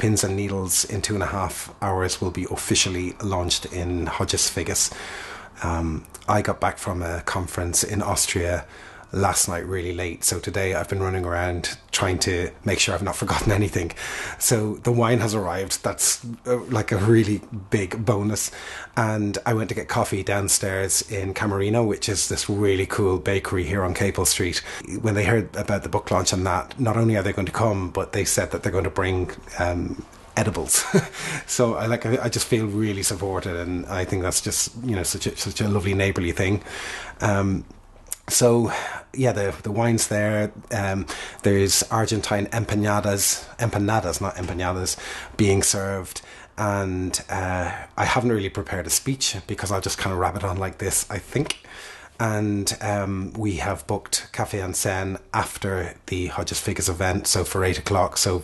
Pins and Needles in 2.5 hours will be officially launched in Hodges Figgis. I got back from a conference in Austria last night really late, so today I've been running around trying to make sure I've not forgotten anything. So the wine has arrived. That's like a really big bonus. And I went to get coffee downstairs in Camerino, which is this really cool bakery here on Capel Street. When they heard about the book launch and that, not only are they going to come, but they said that they're going to bring edibles. So I just feel really supported, and I think that's just, you know, such a lovely neighbourly thing. So yeah, the wine's there. There's Argentine empanadas, not empanadas, being served. And I haven't really prepared a speech because I'll just kind of wrap it on like this, I think. And we have booked Café en Scène after the Hodges Figgis event, so for 8 o'clock. So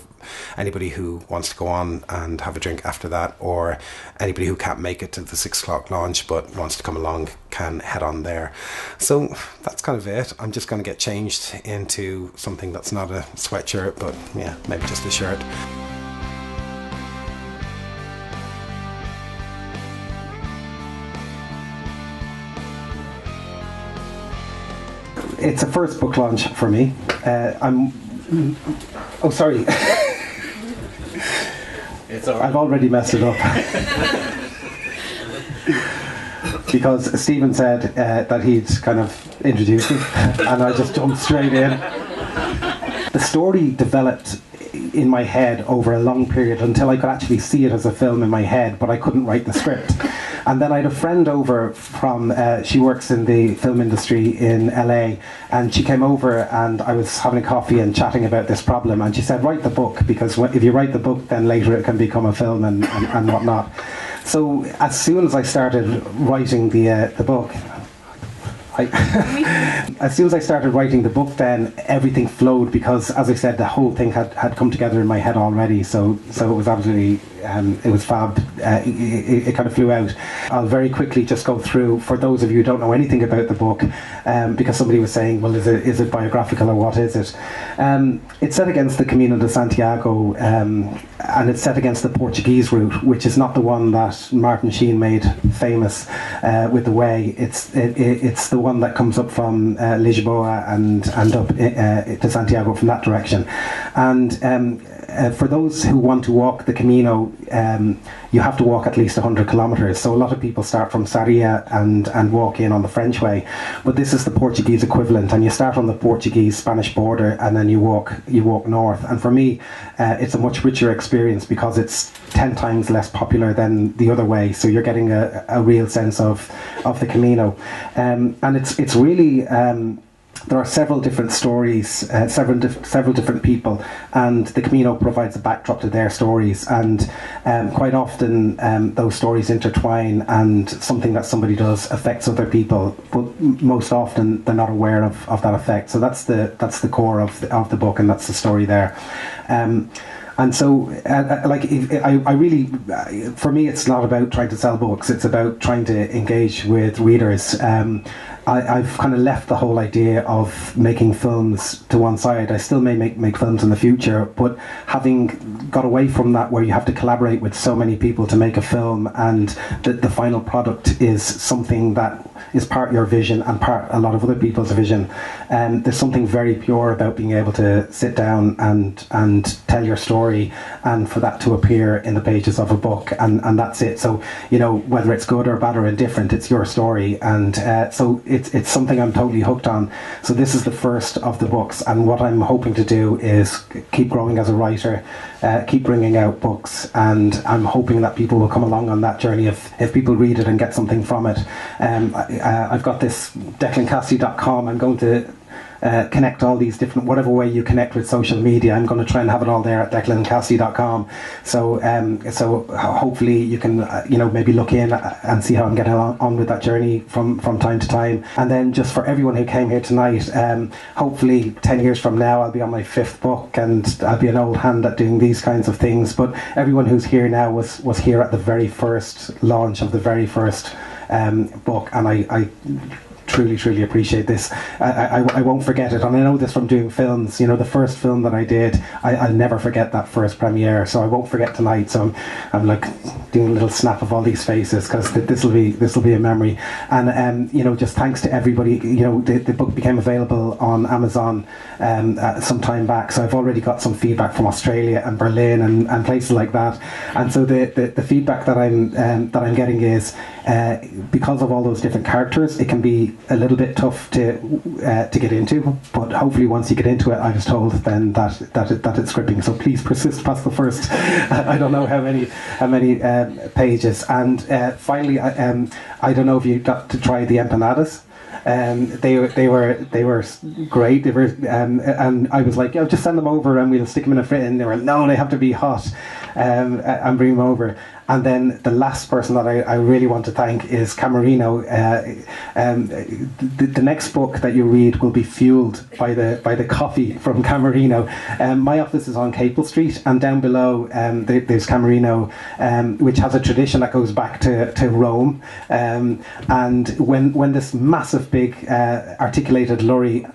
anybody who wants to go on and have a drink after that, or anybody who can't make it to the 6 o'clock launch but wants to come along, can head on there. So that's kind of it. I'm just going to get changed into something that's not a sweatshirt, but yeah, maybe just a shirt. It's a first book launch for me. Oh, sorry. It's all right. I've already messed it up. Because Stephen said that he'd kind of introduced me, and I just jumped straight in. The story developed in my head over a long period until I could actually see it as a film in my head, but I couldn't write the script. And then I had a friend over from, she works in the film industry in LA, and she came over and I was having a coffee and chatting about this problem, and she said, write the book, because if you write the book, then later it can become a film and whatnot. So as soon as I started writing the book, as soon as I started writing the book, then everything flowed, because, as I said, the whole thing had come together in my head already. So it was absolutely, it was fab. It kind of flew out. I'll very quickly just go through, for those of you who don't know anything about the book, because somebody was saying, well, is it biographical or what is it? It's set against the Camino de Santiago, and it's set against the Portuguese route, which is not the one that Martin Sheen made famous with The Way. It's the one that comes up from Lisboa and up to Santiago from that direction. And for those who want to walk the Camino, you have to walk at least 100 kilometres. So a lot of people start from Sarria and walk in on the French way. But this is the Portuguese equivalent, and you start on the Portuguese-Spanish border and then you walk north. And for me, it's a much richer experience because it's 10 times less popular than the other way. So you're getting a real sense of the Camino. And it's really... there are several different stories, several different people, and the Camino provides a backdrop to their stories, and quite often those stories intertwine, and something that somebody does affects other people, but most often they're not aware of that effect. So that's the core of the book, and that's the story there. And so, I really, for me, it's not about trying to sell books. It's about trying to engage with readers. I've kind of left the whole idea of making films to one side. I still may make films in the future, but having got away from that, where you have to collaborate with so many people to make a film, and the final product is something that is part your vision and part a lot of other people's vision. There's something very pure about being able to sit down and tell your story, and for that to appear in the pages of a book, and that's it. So, you know, whether it's good or bad or indifferent, it's your story, and so it's something I'm totally hooked on. So this is the first of the books, and what I'm hoping to do is keep growing as a writer, keep bringing out books, and I'm hoping that people will come along on that journey if people read it and get something from it. I've got this declancassie.com. I'm going to connect all these different, whatever way you connect with social media, I'm going to try and have it all there at declancassie.com. So hopefully you can maybe look in and see how I'm getting on with that journey from time to time. And then just for everyone who came here tonight, hopefully 10 years from now I'll be on my 5th book and I'll be an old hand at doing these kinds of things. But everyone who's here now was here at the very first launch of the very first book, and I truly, truly appreciate this. I won't forget it, and I know this from doing films. You know, the first film that I did, I'll never forget that first premiere. So I won't forget tonight. So I'm like doing a little snap of all these faces, because this will be a memory. And you know, just thanks to everybody. You know, the book became available on Amazon some time back. So I've already got some feedback from Australia and Berlin and places like that. And so the feedback that I'm getting is, because of all those different characters, it can be a little bit tough to get into. But hopefully, once you get into it, I was told then that it's gripping. So please persist past the first. I don't know how many pages. And finally, I don't know if you got to try the empanadas. They were great. They were, and I was like, just send them over and we'll stick them in a fridge. And they were, no, they have to be hot, and bring them over. And then the last person that I really want to thank is Camerino. The next book that you read will be fueled by the coffee from Camerino. My office is on Capel Street, and down below there's Camerino, which has a tradition that goes back to Rome. And when this massive big articulated lorry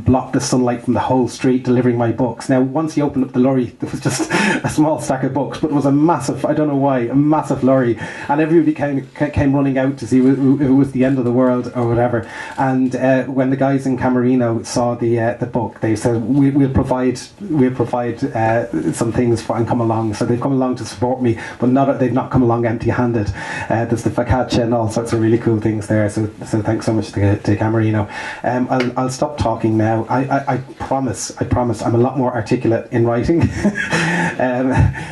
blocked the sunlight from the whole street delivering my books. Now, once you opened up the lorry, there was just a small stack of books, but it was a massive, I don't know why, a massive lorry. And everybody came running out to see if it was the end of the world or whatever. And when the guys in Camerino saw the book, they said, we'll provide some things and come along. So they've come along to support me, but they've not come along empty-handed. There's the focaccia and all sorts of really cool things there. So thanks so much to Camerino. I'll stop talking now. I promise I'm a lot more articulate in writing.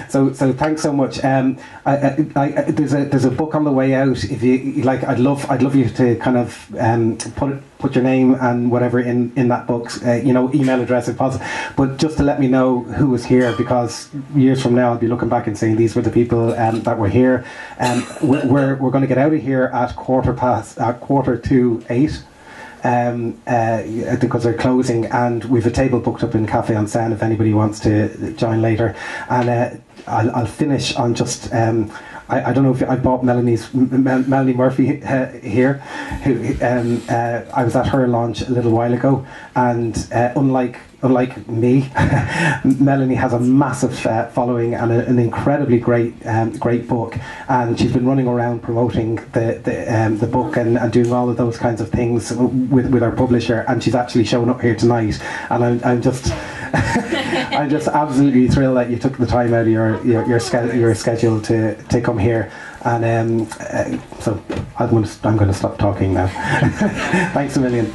So thanks so much. There's a book on the way out. If you like, I'd love you to kind of put your name and whatever in that book, email address if possible, but just to let me know who was here, because years from now I'll be looking back and saying these were the people that were here. We're going to get out of here at 8:15. Because they're closing, and we've a table booked up in Cafe on Seine if anybody wants to join later. And I'll finish on just I don't know if I bought Melanie Murphy here, who I was at her launch a little while ago, and unlike me, Melanie has a massive following and an incredibly great book, and she's been running around promoting the book and doing all of those kinds of things with our publisher, and she's actually showing up here tonight, and I'm just I'm just absolutely thrilled that you took the time out of your schedule to come here, and so I'm going to stop talking now. Thanks a million.